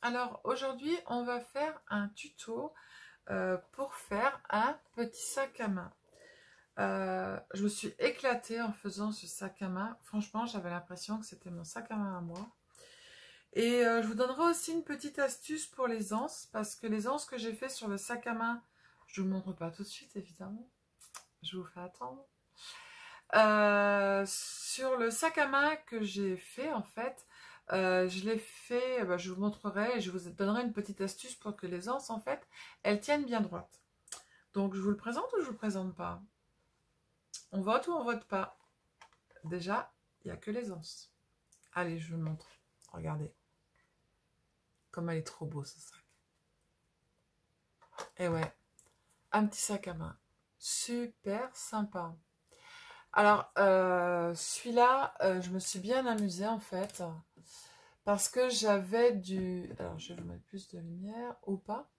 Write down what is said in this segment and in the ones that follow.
Alors aujourd'hui, on va faire un tuto pour faire un petit sac à main. Je me suis éclatée en faisant ce sac à main. Franchement, j'avais l'impression que c'était mon sac à main à moi. Et je vous donnerai aussi une petite astuce pour les anses, parce que les anses que j'ai fait sur le sac à main, je ne vous montre pas tout de suite, évidemment. Je vous fais attendre. Sur le sac à main que j'ai fait, en fait, je l'ai fait, je vous montrerai et je vous donnerai une petite astuce pour que les anses, en fait, elles tiennent bien droite. Donc, je vous le présente ou je vous le présente pas? On vote ou on vote pas? Déjà, il n'y a que les anses. Allez, je vous le montre. Regardez. Comme elle est trop beau, ce sac. Et ouais, un petit sac à main. Super sympa. Alors, celui-là, je me suis bien amusée, en fait. Parce que j'avais du... Alors, je vais vous mettre plus de lumière, ou pas.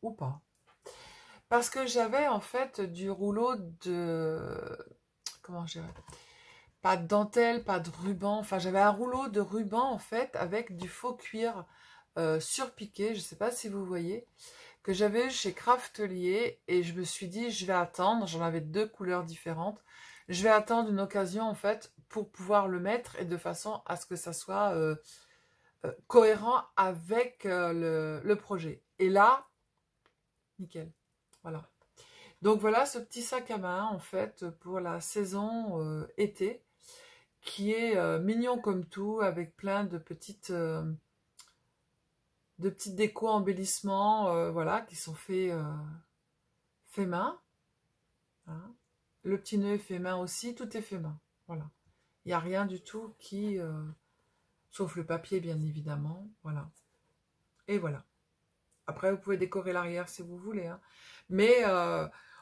Ou pas. Parce que j'avais, en fait, du rouleau de... Comment je dirais? Pas de dentelle, pas de ruban. Enfin, j'avais un rouleau de ruban, en fait, avec du faux cuir surpiqué. Je ne sais pas si vous voyez. Que j'avais eu chez Craftelier. Et je me suis dit, je vais attendre. J'en avais deux couleurs différentes. Je vais attendre une occasion, en fait, pour pouvoir le mettre. Et de façon à ce que ça soit... cohérent avec le projet. Et là, nickel. Voilà. Donc voilà ce petit sac à main, en fait, pour la saison été, qui est mignon comme tout, avec plein de petites décos, embellissements, voilà, qui sont fait main. Hein. Le petit nœud est fait main aussi, tout est fait main. Voilà. Il n'y a rien du tout qui... sauf le papier, bien évidemment. Voilà. Et voilà. Après, vous pouvez décorer l'arrière si vous voulez. Hein. Mais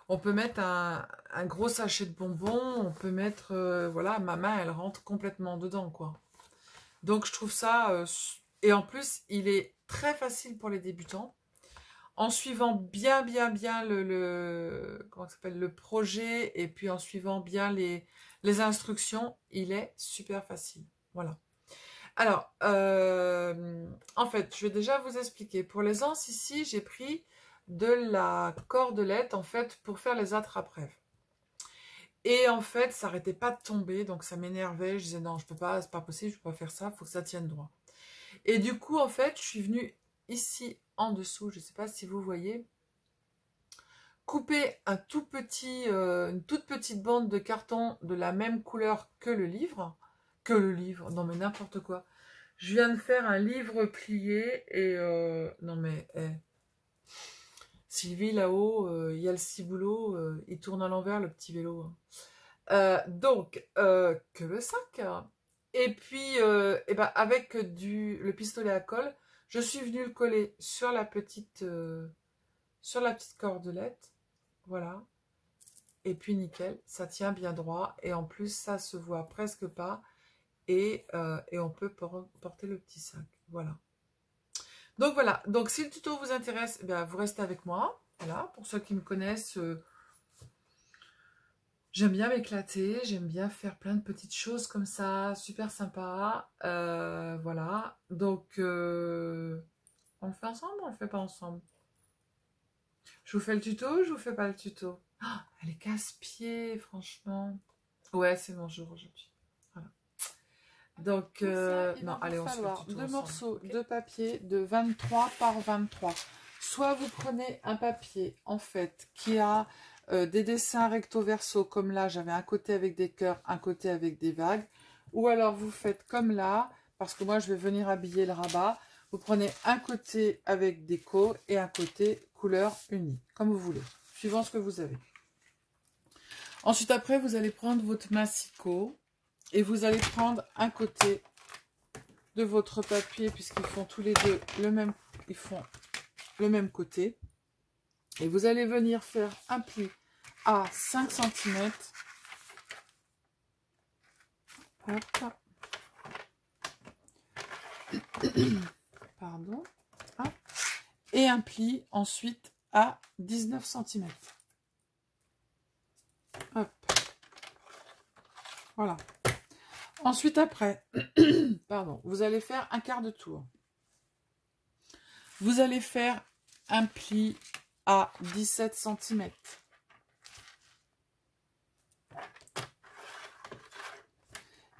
on peut mettre un gros sachet de bonbons. On peut mettre... voilà, ma main, elle rentre complètement dedans, quoi. Donc, je trouve ça... et en plus, il est très facile pour les débutants. En suivant bien comment ça s'appelle, le projet, et puis en suivant bien les instructions, il est super facile. Voilà. Alors, en fait, je vais déjà vous expliquer. Pour les anses, ici, j'ai pris de la cordelette, en fait, pour faire les attrape-rêves. Et en fait, ça n'arrêtait pas de tomber, donc ça m'énervait. Je disais, non, je peux pas, c'est pas possible, je peux pas faire ça, il faut que ça tienne droit. Et du coup, en fait, je suis venue ici, en dessous, je ne sais pas si vous voyez, couper un tout petit, une toute petite bande de carton de la même couleur que le livre. Non mais n'importe quoi. Je viens de faire un livre plié et... non mais... Sylvie, là-haut, il y a le ciboulot, il tourne à l'envers, le petit vélo. Donc, que le sac. Et puis, et ben, avec le pistolet à colle, je suis venue le coller sur la petite cordelette. Voilà. Et puis, nickel, ça tient bien droit. Et en plus, ça se voit presque pas. Et on peut porter le petit sac. Voilà. Donc voilà, donc si le tuto vous intéresse, eh bien, vous restez avec moi. Voilà, pour ceux qui me connaissent, j'aime bien m'éclater, j'aime bien faire plein de petites choses comme ça, super sympa. Voilà, donc on le fait ensemble ou on le fait pas ensemble? Je vous fais le tuto ou je vous fais pas le tuto? Oh, elle est casse-pied, franchement. Ouais, c'est mon jour aujourd'hui. Voilà. Donc, non, allez, on se fait le tuto deux morceaux de papier de 23 par 23. Soit vous prenez un papier, en fait, qui a des dessins recto-verso, comme là, j'avais un côté avec des cœurs, un côté avec des vagues. Ou alors, vous faites comme là, parce que moi, je vais venir habiller le rabat. Vous prenez un côté avec déco et un côté couleur unie, comme vous voulez, suivant ce que vous avez. Ensuite, après, vous allez prendre votre massicot. Et vous allez prendre un côté de votre papier, puisqu'ils font tous les deux ils font le même côté. Et vous allez venir faire un pli à 5 cm. Hop. Pardon. Hop. Et un pli ensuite à 19 cm. Hop. Voilà. Ensuite, après, pardon, vous allez faire un quart de tour. Vous allez faire un pli à 17 cm.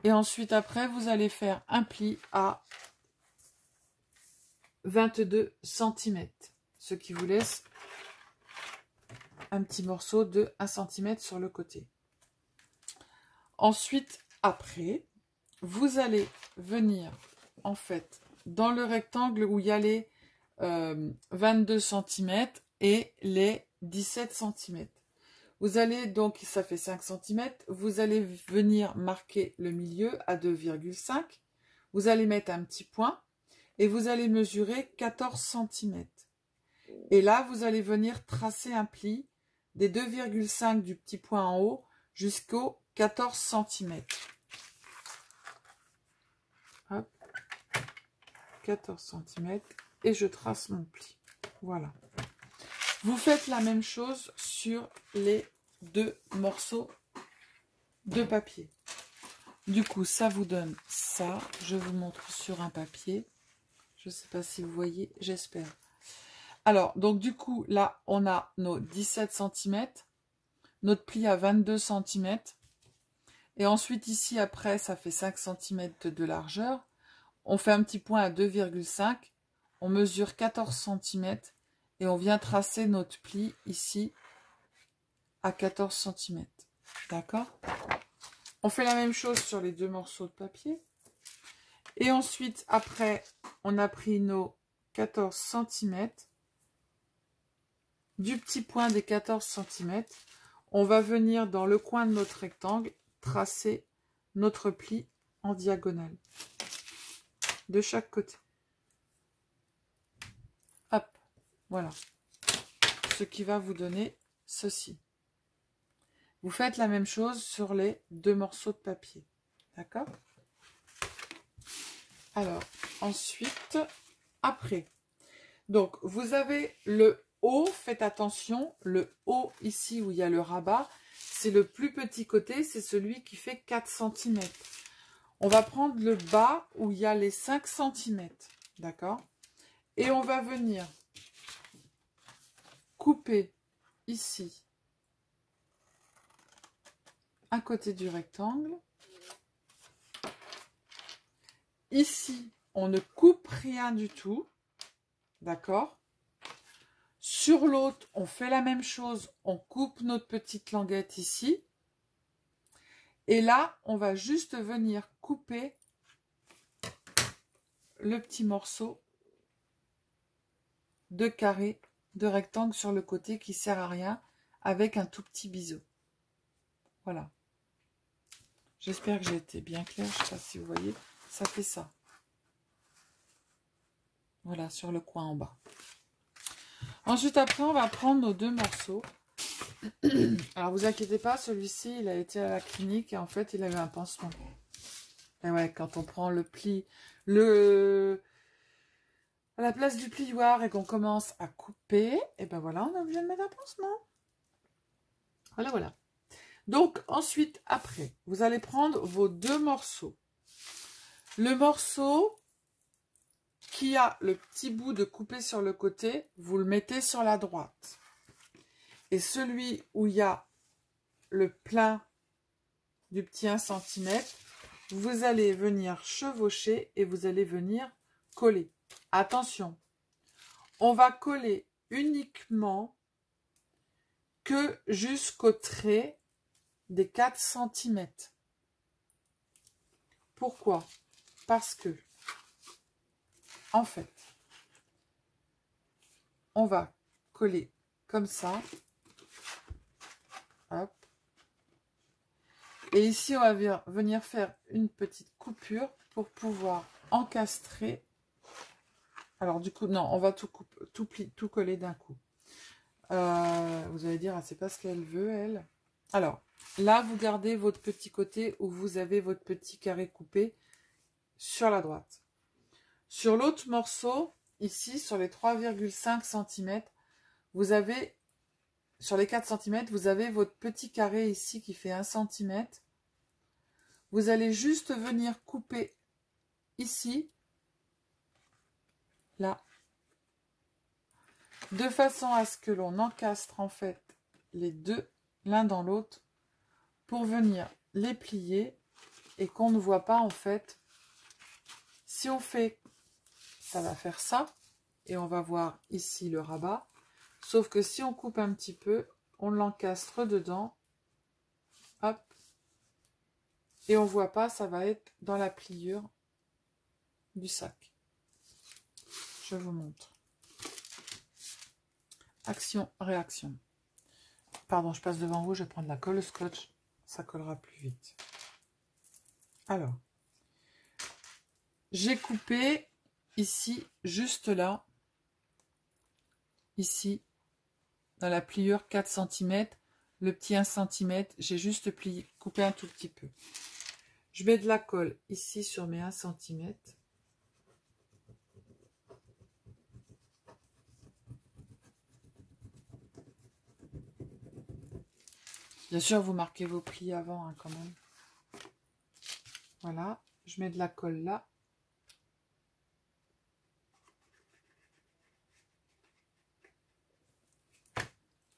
Et ensuite, après, vous allez faire un pli à 22 cm. Ce qui vous laisse un petit morceau de 1 cm sur le côté. Ensuite, après, vous allez venir, en fait, dans le rectangle où il y a les 22 cm et les 17 cm. Vous allez donc, ça fait 5 cm, vous allez venir marquer le milieu à 2,5. Vous allez mettre un petit point et vous allez mesurer 14 cm. Et là, vous allez venir tracer un pli des 2,5 du petit point en haut jusqu'aux 14 cm. Hop, 14 cm et je trace mon pli. Voilà. Vous faites la même chose sur les deux morceaux de papier. Du coup, ça vous donne ça. Je vous montre sur un papier. Je ne sais pas si vous voyez, j'espère. Alors, donc du coup, là, on a nos 17 cm, notre pli à 22 cm. Et ensuite, ici, après, ça fait 5 cm de largeur. On fait un petit point à 2,5. On mesure 14 cm. Et on vient tracer notre pli ici à 14 cm. D'accord? On fait la même chose sur les deux morceaux de papier. Et ensuite, après, on a pris nos 14 cm. Du petit point des 14 cm, on va venir dans le coin de notre rectangle tracer notre pli en diagonale. De chaque côté. Hop, voilà. Ce qui va vous donner ceci. Vous faites la même chose sur les deux morceaux de papier. D'accord? Alors, ensuite, après. Donc, vous avez le haut, faites attention, le haut ici où il y a le rabat, c'est le plus petit côté, c'est celui qui fait 4 cm. On va prendre le bas où il y a les 5 cm. D'accord? Et on va venir couper ici, à côté du rectangle. Ici, on ne coupe rien du tout. D'accord? Sur l'autre, on fait la même chose. On coupe notre petite languette ici. Et là, on va juste venir couper le petit morceau de carré, de rectangle sur le côté qui sert à rien avec un tout petit biseau. Voilà. J'espère que j'ai été bien claire. Je ne sais pas si vous voyez. Ça fait ça. Voilà, sur le coin en bas. Ensuite, après, on va prendre nos deux morceaux. Alors, vous inquiétez pas, celui-ci, il a été à la clinique et en fait, il a eu un pansement. Et ouais, quand on prend le pli, à la place du plioir et qu'on commence à couper, et ben voilà, on est obligé de mettre un pansement. Voilà, voilà. Donc, ensuite, après, vous allez prendre vos deux morceaux. Le morceau qui a le petit bout de coupé sur le côté, vous le mettez sur la droite. Et celui où il y a le plein du petit 1 cm, vous allez venir chevaucher et vous allez venir coller. Attention, on va coller uniquement que jusqu'au trait des 4 cm. Pourquoi? Parce que, en fait, on va coller comme ça. Hop. Et ici, on va venir faire une petite coupure pour pouvoir encastrer. Alors, du coup, non, on va tout coller d'un coup. Vous allez dire, ah, c'est pas ce qu'elle veut, elle. Alors, là, vous gardez votre petit côté où vous avez votre petit carré coupé sur la droite. Sur l'autre morceau, ici, sur les 3,5 cm, vous avez, sur les 4 cm, vous avez votre petit carré ici qui fait 1 cm. Vous allez juste venir couper ici, là, de façon à ce que l'on encastre en fait les deux l'un dans l'autre pour venir les plier et qu'on ne voit pas en fait. Si on fait, ça va faire ça et on va voir ici le rabat, sauf que si on coupe un petit peu, on l'encastre dedans, hop, et on voit pas, ça va être dans la pliure du sac. Je vous montre. Action, réaction. Pardon, je passe devant vous, je vais prendre la colle scotch, ça collera plus vite. Alors, j'ai coupé ici, juste là, ici, dans la pliure 4 cm, le petit 1 cm, j'ai juste plié, coupé un tout petit peu. Je mets de la colle ici sur mes 1 cm. Bien sûr, vous marquez vos plis avant, hein, quand même. Voilà, je mets de la colle là.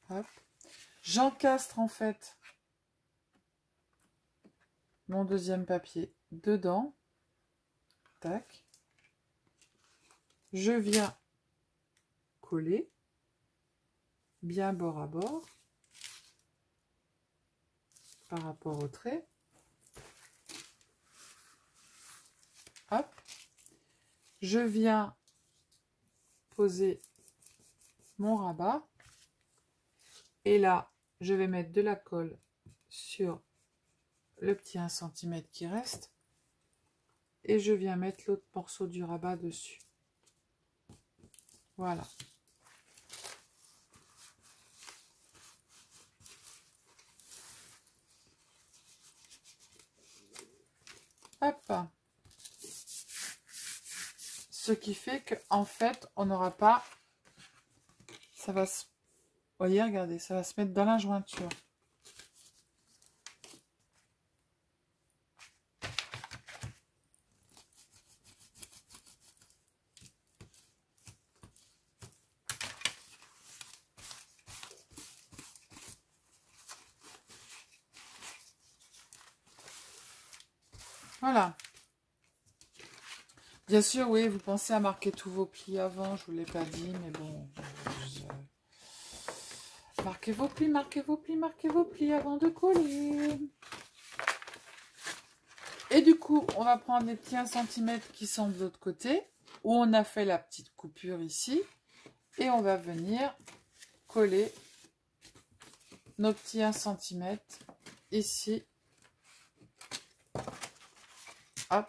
Hop. J'encastre en fait mon deuxième papier dedans. Tac. Je viens coller bien bord à bord par rapport au trait. Hop. Je viens poser mon rabat et là je vais mettre de la colle sur le petit 1 cm qui reste et je viens mettre l'autre morceau du rabat dessus. Voilà. Hop. Ce qui fait que en fait on n'aura pas, ça va se, voyez, regardez, ça va se mettre dans la jointure. Voilà. Bien sûr, oui, vous pensez à marquer tous vos plis avant, je ne vous l'ai pas dit, mais bon. Marquez vos plis, marquez vos plis, marquez vos plis avant de coller. Et du coup, on va prendre les petits 1 cm qui sont de l'autre côté, où on a fait la petite coupure ici, et on va venir coller nos petits 1 cm ici. Hop.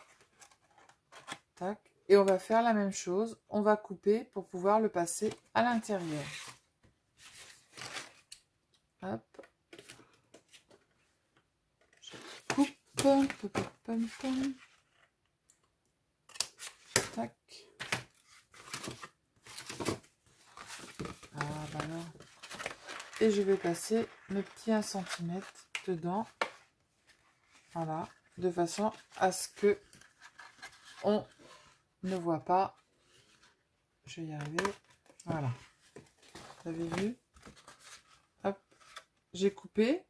Tac. Et on va faire la même chose. On va couper pour pouvoir le passer à l'intérieur. Hop. Je coupe. Tac. Ah bah alors. Et je vais passer mes petits 1 cm dedans. Voilà. De façon à ce que on ne voit pas. Je vais y arriver. Voilà. Vous avez vu? Hop. J'ai coupé.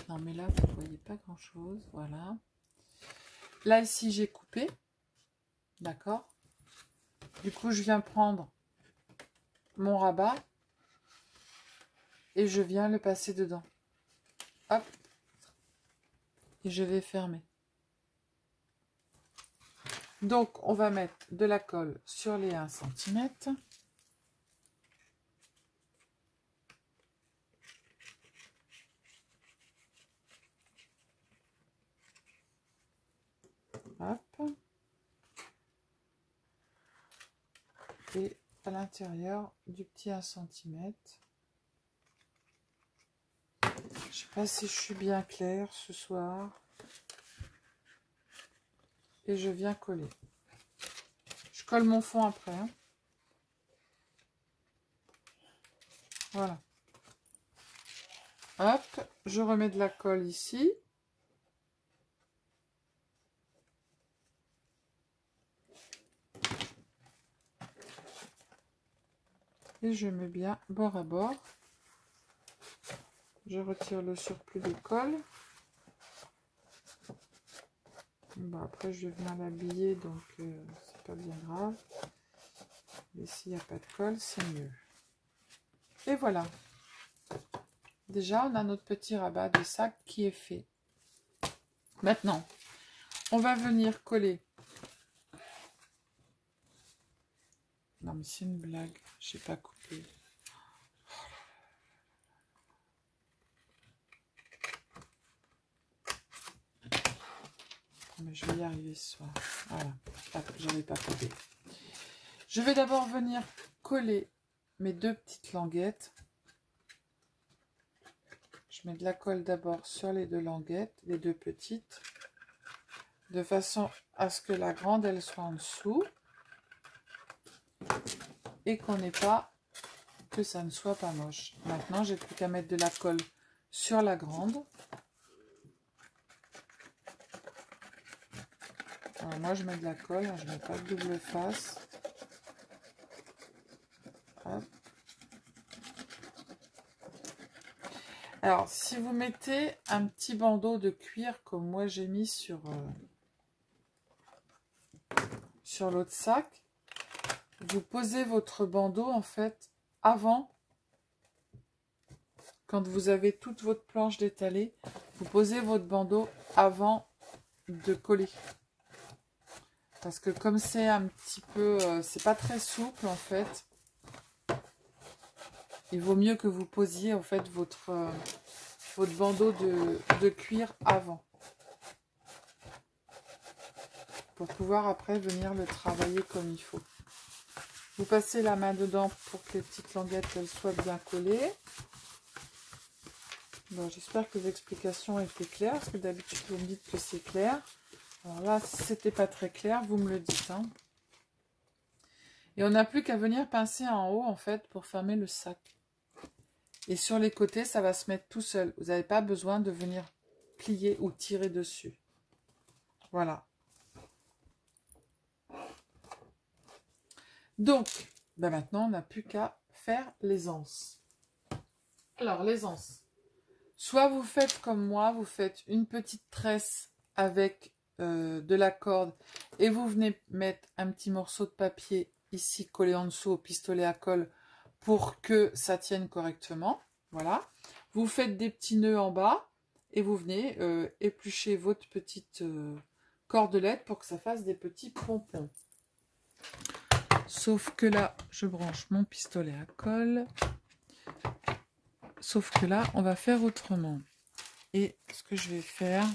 Non mais là, vous ne voyez pas grand chose. Voilà. Là, ici, j'ai coupé. D'accord? Du coup, je viens prendre mon rabat et je viens le passer dedans. Hop. Et je vais fermer. Donc, on va mettre de la colle sur les 1 cm. Hop. Et à l'intérieur du petit 1 cm. Je ne sais pas si je suis bien claire ce soir. Et je viens coller. Je colle mon fond après. Hein. Voilà. Hop, je remets de la colle ici. Et je mets bien bord à bord. Je retire le surplus de colle. Bon, après, je viens l'habiller, donc c'est pas bien grave. Mais s'il n'y a pas de colle, c'est mieux. Et voilà. Déjà, on a notre petit rabat de sac qui est fait. Maintenant, on va venir coller. Non, mais c'est une blague. Je n'ai pas coupé. Mais je vais y arriver ce soir. Voilà. Je n'avais pas coupé. Je vais d'abord venir coller mes deux petites languettes. Je mets de la colle d'abord sur les deux languettes, les deux petites, de façon à ce que la grande, elle soit en dessous et qu'on n'ait pas, que ça ne soit pas moche. Maintenant, j'ai plus qu'à mettre de la colle sur la grande. Alors moi, je mets de la colle, je ne mets pas de double face. Hop. Alors, si vous mettez un petit bandeau de cuir comme moi j'ai mis sur l'autre sac, vous posez votre bandeau en fait avant, quand vous avez toute votre planche d'étalée, vous posez votre bandeau avant de coller. Parce que comme c'est un petit peu, c'est pas très souple en fait, il vaut mieux que vous posiez en fait votre bandeau de cuir avant. Pour pouvoir après venir le travailler comme il faut. Vous passez la main dedans pour que les petites languettes elles soient bien collées. Bon, j'espère que l'explication était claire, parce que d'habitude vous me dites que c'est clair. Alors là, si c'était pas très clair, vous me le dites. Hein. Et on n'a plus qu'à venir pincer en haut en fait pour fermer le sac. Et sur les côtés, ça va se mettre tout seul. Vous n'avez pas besoin de venir plier ou tirer dessus. Voilà. Donc, ben maintenant, on n'a plus qu'à faire les anses. Alors, les anses. Soit vous faites comme moi, vous faites une petite tresse avec de la corde et vous venez mettre un petit morceau de papier ici collé en dessous au pistolet à colle pour que ça tienne correctement. Voilà. Vous faites des petits nœuds en bas et vous venez éplucher votre petite cordelette pour que ça fasse des petits pompons. Sauf que là, je branche mon pistolet à colle. Sauf que là, on va faire autrement. Et ce que je vais faire,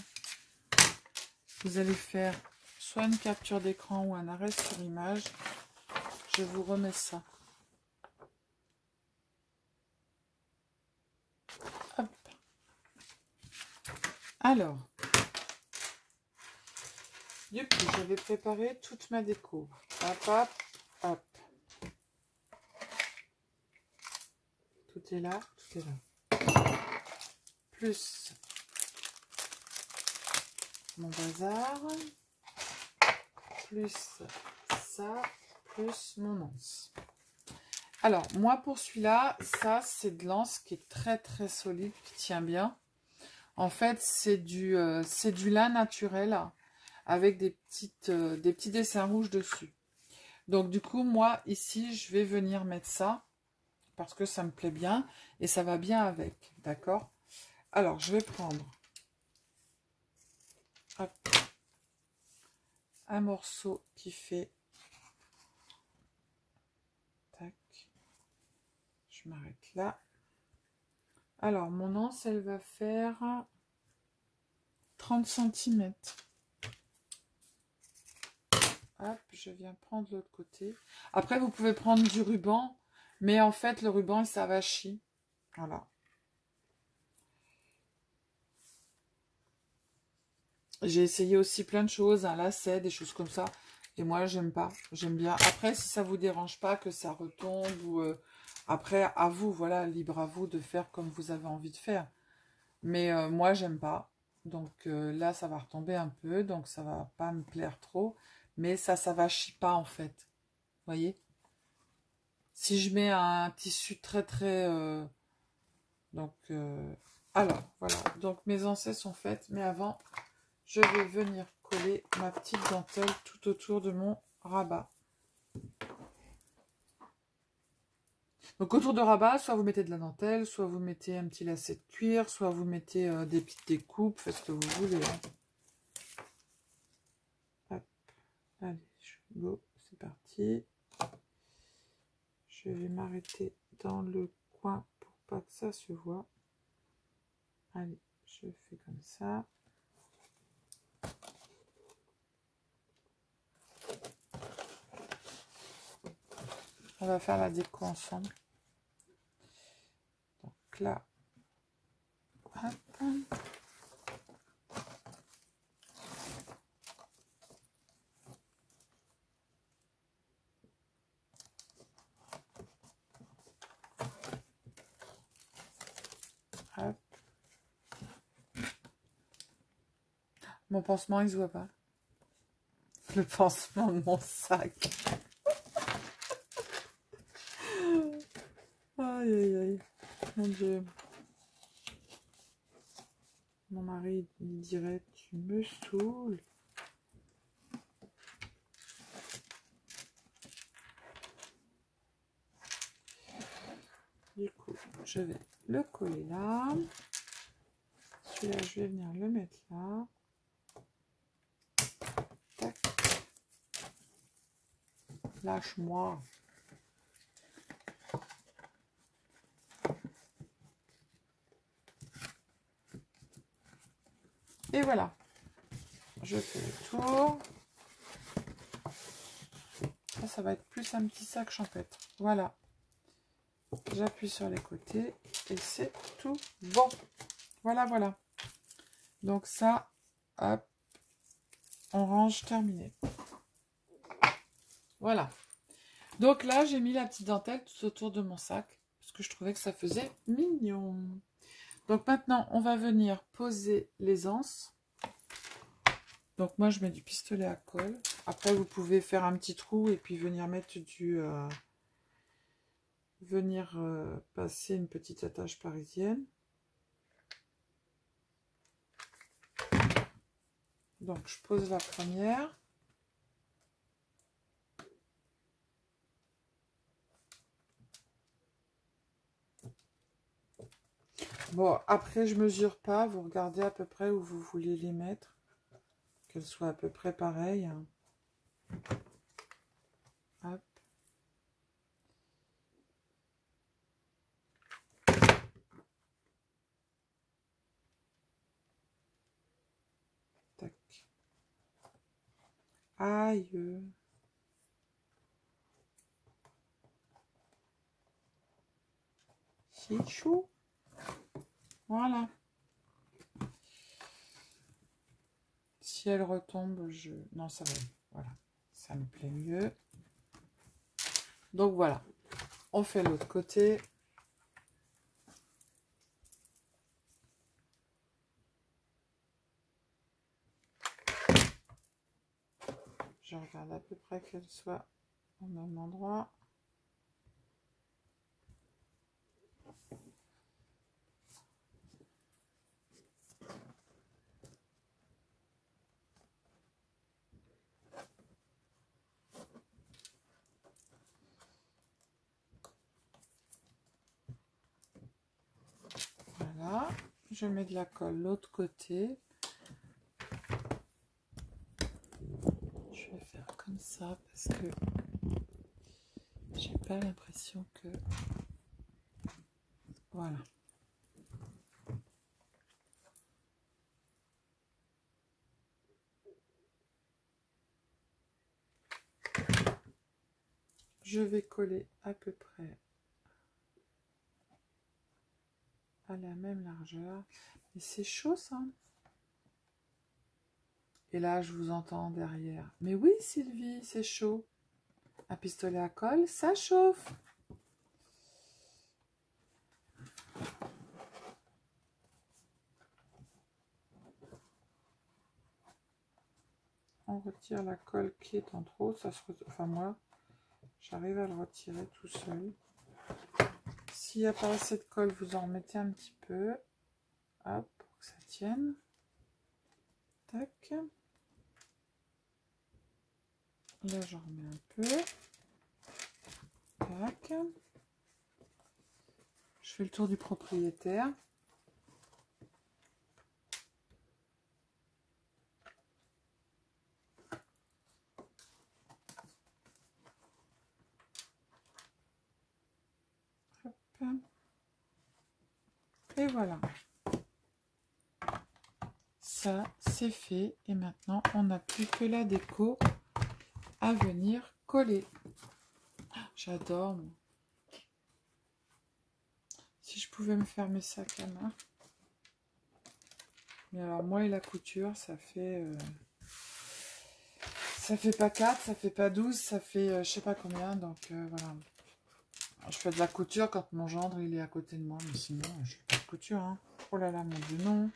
vous allez faire soit une capture d'écran ou un arrêt sur image. Je vous remets ça. Hop. Alors, depuis, j'avais préparé toute ma déco. Hop, hop, hop. Tout est là, tout est là. Plus mon bazar, plus ça, plus mon anse. Alors, moi pour celui-là, ça c'est de l'anse qui est très très solide, qui tient bien. En fait, c'est du lin naturel avec des petits dessins rouges dessus. Donc du coup, moi ici, je vais venir mettre ça parce que ça me plaît bien et ça va bien avec, d'accord? Alors, je vais prendre hop, un morceau qui fait... Tac. Je m'arrête là. Alors, mon anse, elle va faire 30 cm. Hop, je viens prendre l'autre côté. Après, vous pouvez prendre du ruban, mais en fait, le ruban, il s'avachit. Voilà. J'ai essayé aussi plein de choses, un lacet, des choses comme ça. Et moi, j'aime pas. J'aime bien. Après, si ça vous dérange pas que ça retombe ou... après, à vous, voilà, libre à vous de faire comme vous avez envie de faire. Mais moi, j'aime pas. Donc là, ça va retomber un peu. Donc, ça va pas me plaire trop. Mais ça s'avachit pas, en fait. Vous voyez? Si je mets un tissu très très... donc, alors, voilà. Donc, mes ancêtres sont faites. Mais avant, je vais venir coller ma petite dentelle tout autour de mon rabat. Donc, autour de rabat, soit vous mettez de la dentelle, soit vous mettez un petit lacet de cuir, soit vous mettez des petites découpes, faites ce que vous voulez. Hein. Hop. Allez, go, c'est parti. Je vais m'arrêter dans le coin pour pas que ça se voit. Allez, je fais comme ça. On va faire la déco ensemble. Donc là, hop. Hop. Mon pansement, il se voit pas. Le pansement de mon sac. Aïe, aïe, aïe. Mon Dieu. Mon mari, il dirait, tu me saoules. Du coup, je vais le coller là. Celui-là, je vais venir le mettre là. Tac. Lâche-moi. Et voilà. Je fais le tour. Là, ça va être plus un petit sac champêtre. Voilà. J'appuie sur les côtés et c'est tout bon. Voilà, voilà. Donc ça, hop, on range, terminé. Voilà. Donc là, j'ai mis la petite dentelle tout autour de mon sac parce que je trouvais que ça faisait mignon. Donc maintenant, on va venir poser les anses. Donc moi, je mets du pistolet à colle. Après, vous pouvez faire un petit trou et puis venir mettre du... passer une petite attache parisienne. Donc, je pose la première. Bon, après, je mesure pas. Vous regardez à peu près où vous voulez les mettre. Qu'elles soient à peu près pareilles. Hop. Tac. Aïe. C'est chaud. Voilà. Si elle retombe, je... Non, ça va. Voilà. Ça me plaît mieux. Donc, voilà. On fait l'autre côté. Je regarde à peu près qu'elle soit au même endroit. Voilà. Je mets de la colle l'autre côté. Je vais faire comme ça parce que j'ai pas l'impression que... Voilà. Je vais coller à peu près à la même largeur. Mais c'est chaud ça. Et là, je vous entends derrière. Mais oui, Sylvie, c'est chaud. Un pistolet à colle, ça chauffe. On retire la colle qui est en trop. Ça se... Enfin, moi, J'arrive à le retirer tout seul. S'il n'y a pas assez de colle, vous en remettez un petit peu. Hop, pour que ça tienne. Tac. Là, j'en remets un peu. Tac. Je fais le tour du propriétaire. Hop. Et voilà. Ça, c'est fait. Et maintenant, on n'a plus que la déco à venir coller. J'adore, moi. Si je pouvais me faire mes sacs à main. Mais alors, moi et la couture, ça fait pas 4, ça fait pas 12, ça fait je sais pas combien. Donc, voilà. Alors, je fais de la couture quand mon gendre, il est à côté de moi. Mais sinon, je fais pas de couture, hein. Oh là là, mon Dieu, non.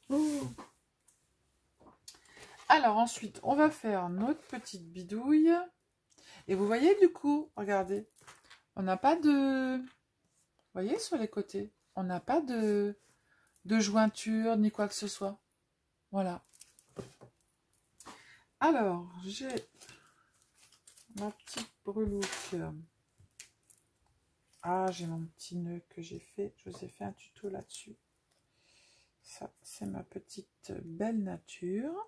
Ouh. Alors, ensuite, on va faire notre petite bidouille. Et vous voyez, du coup, regardez. On n'a pas de... Vous voyez, sur les côtés, on n'a pas de jointure ni quoi que ce soit. Voilà. Alors, j'ai ma petite breloque. Ah, j'ai mon petit nœud que j'ai fait. Je vous ai fait un tuto là-dessus. Ça, c'est ma petite belle nature.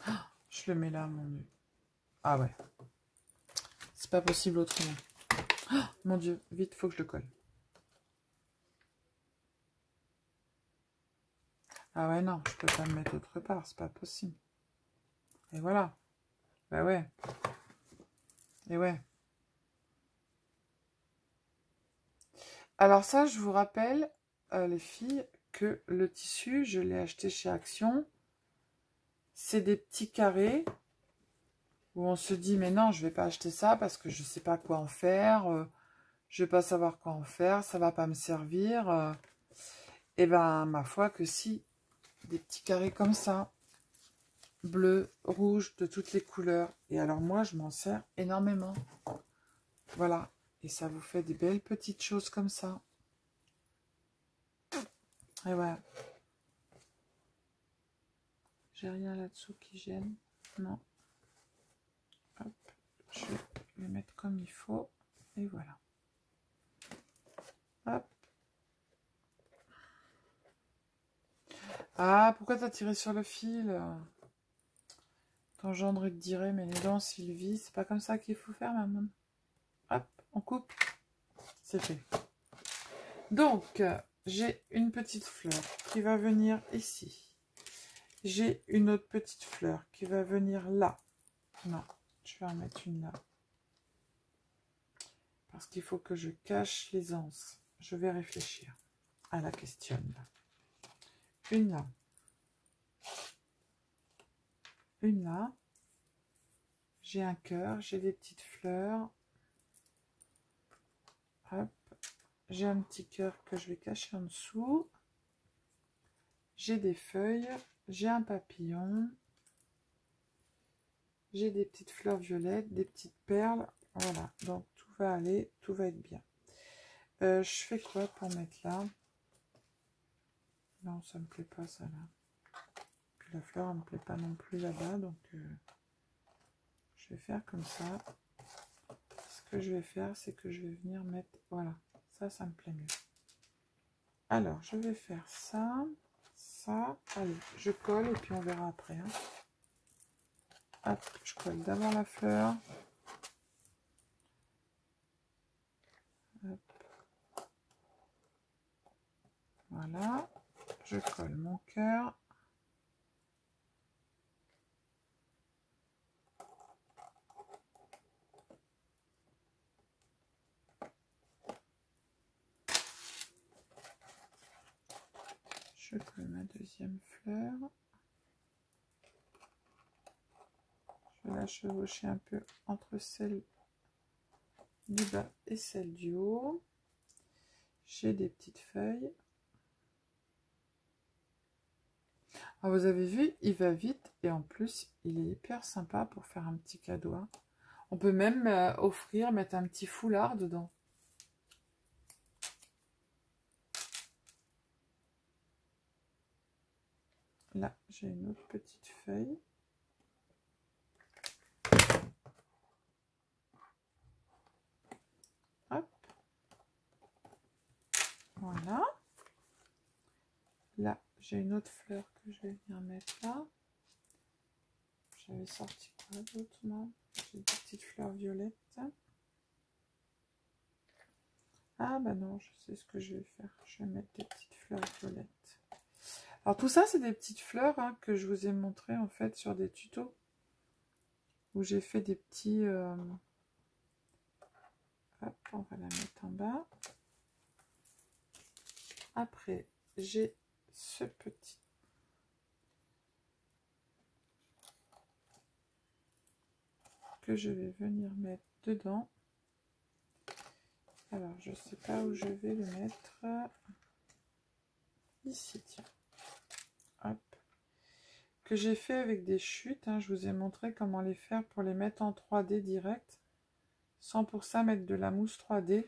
Ah, je le mets là, mon nœud. Ah ouais. C'est pas possible autrement. Ah, mon Dieu, vite, faut que je le colle. Ah ouais, non, je peux pas me mettre autre part, c'est pas possible. Et voilà. Bah ouais. Et ouais. Alors ça, je vous rappelle, les filles, que le tissu, je l'ai acheté chez Action. C'est des petits carrés où on se dit, mais non, je vais pas acheter ça parce que je sais pas quoi en faire. Je vais pas savoir quoi en faire, ça va pas me servir. Et ben, ma foi que si, des petits carrés comme ça, bleu, rouge, de toutes les couleurs. Et alors moi, je m'en sers énormément. Voilà. Et ça vous fait des belles petites choses comme ça. Et voilà. J'ai rien là-dessous qui gêne. Non. Hop. Je vais les mettre comme il faut. Et voilà. Hop. Ah, pourquoi t'as tiré sur le fil? Ton gendre te dirait, mais les dents, Sylvie, c'est pas comme ça qu'il faut faire, maman. Hop, on coupe. C'est fait. Donc, j'ai une petite fleur qui va venir ici. J'ai une autre petite fleur qui va venir là. Non, je vais en mettre une là. Parce qu'il faut que je cache les anses. Je vais réfléchir à la question. Une là. Une là. J'ai un cœur, j'ai des petites fleurs. Hop. J'ai un petit cœur que je vais cacher en dessous. J'ai des feuilles. J'ai un papillon. J'ai des petites fleurs violettes, des petites perles. Voilà, donc tout va aller, tout va être bien. Je fais quoi pour mettre là? Non, ça me plaît pas ça là. Puis la fleur, elle me plaît pas non plus là-bas, donc je vais faire comme ça. Ce que je vais faire, c'est que je vais venir mettre... Voilà, ça me plaît mieux. Alors, je vais faire ça, ça. Allez, je colle et puis on verra après. Hein. Hop, je colle d'abord la fleur. Hop. Voilà, je colle mon cœur. Je colle ma deuxième fleur. Je vais la chevaucher un peu entre celle du bas et celle du haut. J'ai des petites feuilles. Ah, vous avez vu, il va vite et en plus, il est hyper sympa pour faire un petit cadeau. Hein. On peut même offrir, mettre un petit foulard dedans. Là, j'ai une autre petite feuille. Hop. Voilà. Là, j'ai une autre fleur que je vais venir mettre là. J'avais sorti quoi d'autre là? J'ai des petites fleurs violettes. Ah bah non, je sais ce que je vais faire. Je vais mettre des petites fleurs violettes. Alors tout ça, c'est des petites fleurs hein, que je vous ai montré en fait sur des tutos. Où j'ai fait des petits... Hop, on va la mettre en bas. Après, j'ai ce petit... que je vais venir mettre dedans. Alors, je ne sais pas où je vais le mettre. Ici, tiens. Hop. Que j'ai fait avec des chutes. Hein. Je vous ai montré comment les faire pour les mettre en 3D direct. Sans pour ça mettre de la mousse 3D.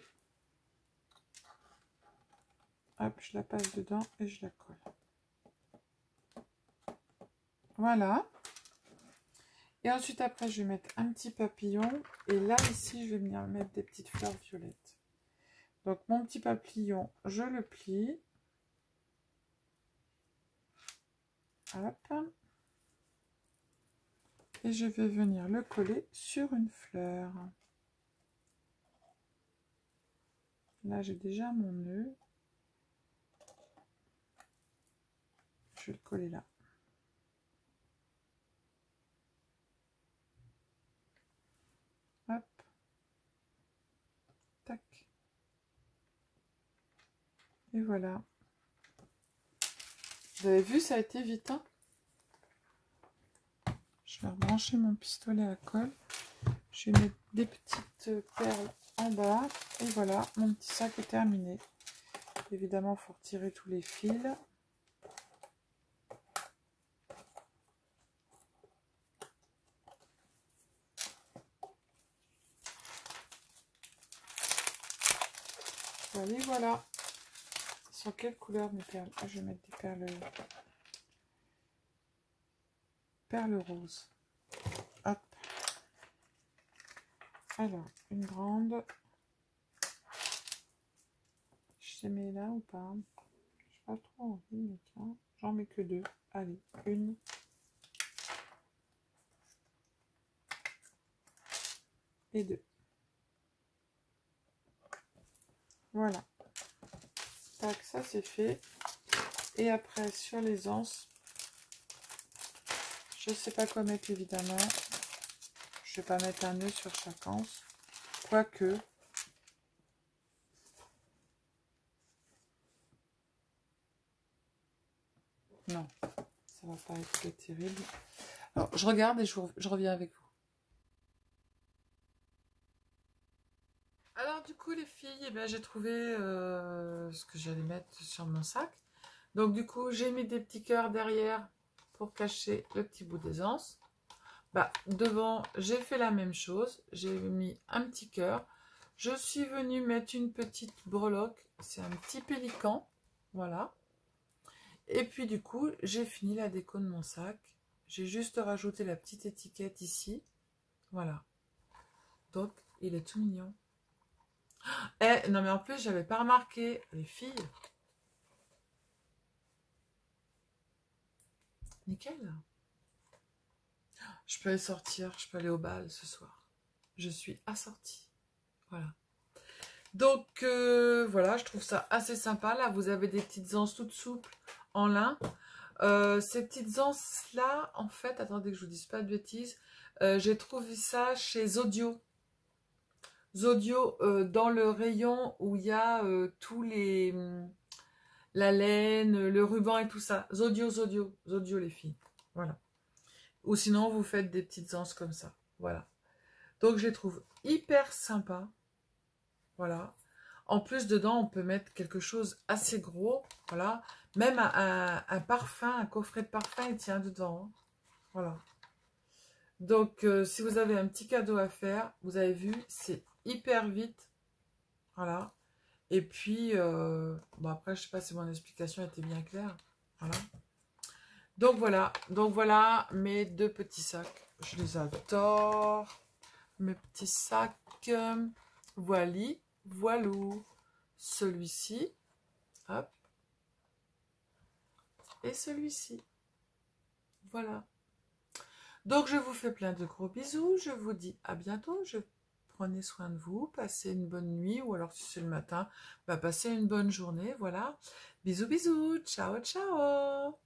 Hop, je la passe dedans et je la colle. Voilà. Et ensuite, après, je vais mettre un petit papillon. Et là, ici, je vais venir mettre des petites fleurs violettes. Donc, mon petit papillon, je le plie. Hop. Et je vais venir le coller sur une fleur. Là, j'ai déjà mon nœud. Je vais le coller là. Hop. Tac. Et voilà. Vous avez vu, ça a été vite, hein? Je vais rebrancher mon pistolet à colle. Je vais mettre des petites perles en bas. Et voilà, mon petit sac est terminé. Évidemment, il faut retirer tous les fils. Allez, voilà. Sur quelle couleur mes perles? Ah, je vais mettre des perles roses. Hop. Alors, une grande. Je les mets là ou pas? Je n'ai pas trop envie, mais tiens, j'en mets que deux. Allez, une. Et deux. Voilà. Tac, ça c'est fait. Et après, sur les anses, je ne sais pas quoi mettre évidemment. Je ne vais pas mettre un nœud sur chaque anse. Quoique. Non, ça va pas être terrible. Alors, je regarde et je reviens avec vous. Alors, du coup, les filles, eh ben, j'ai trouvé ce que j'allais mettre sur mon sac. Donc, du coup, j'ai mis des petits cœurs derrière pour cacher le petit bout des anses. Bah, devant, j'ai fait la même chose. J'ai mis un petit cœur. Je suis venue mettre une petite breloque. C'est un petit pélican. Voilà. Et puis, du coup, j'ai fini la déco de mon sac. J'ai juste rajouté la petite étiquette ici. Voilà. Donc, il est tout mignon. Eh, non, mais en plus, j'avais pas remarqué. Les filles. Nickel. Je peux aller sortir. Je peux aller au bal ce soir. Je suis assortie. Voilà. Donc, voilà, je trouve ça assez sympa. Là, vous avez des petites anses toutes souples en lin. Ces petites anses-là, en fait, attendez que je vous dise pas de bêtises, j'ai trouvé ça chez Zodio. Zodio, dans le rayon où il y a tous les... la laine, le ruban et tout ça. Zodio les filles. Voilà. Ou sinon, vous faites des petites anses comme ça. Voilà. Donc, je les trouve hyper sympas. Voilà. En plus, dedans, on peut mettre quelque chose assez gros. Voilà. Même un parfum, un coffret de parfum, il tient dedans. Hein. Voilà. Donc, si vous avez un petit cadeau à faire, vous avez vu, c'est hyper vite. Voilà. Et puis, bon après, je sais pas si mon explication était bien claire. Voilà. Donc voilà mes deux petits sacs. Je les adore. Mes petits sacs. Voili, voilou. Celui-ci. Hop. Et celui-ci. Voilà. Donc, je vous fais plein de gros bisous. Je vous dis à bientôt. Prenez soin de vous. Passez une bonne nuit. Ou alors, si c'est le matin, bah, passez une bonne journée. Voilà. Bisous, bisous. Ciao, ciao.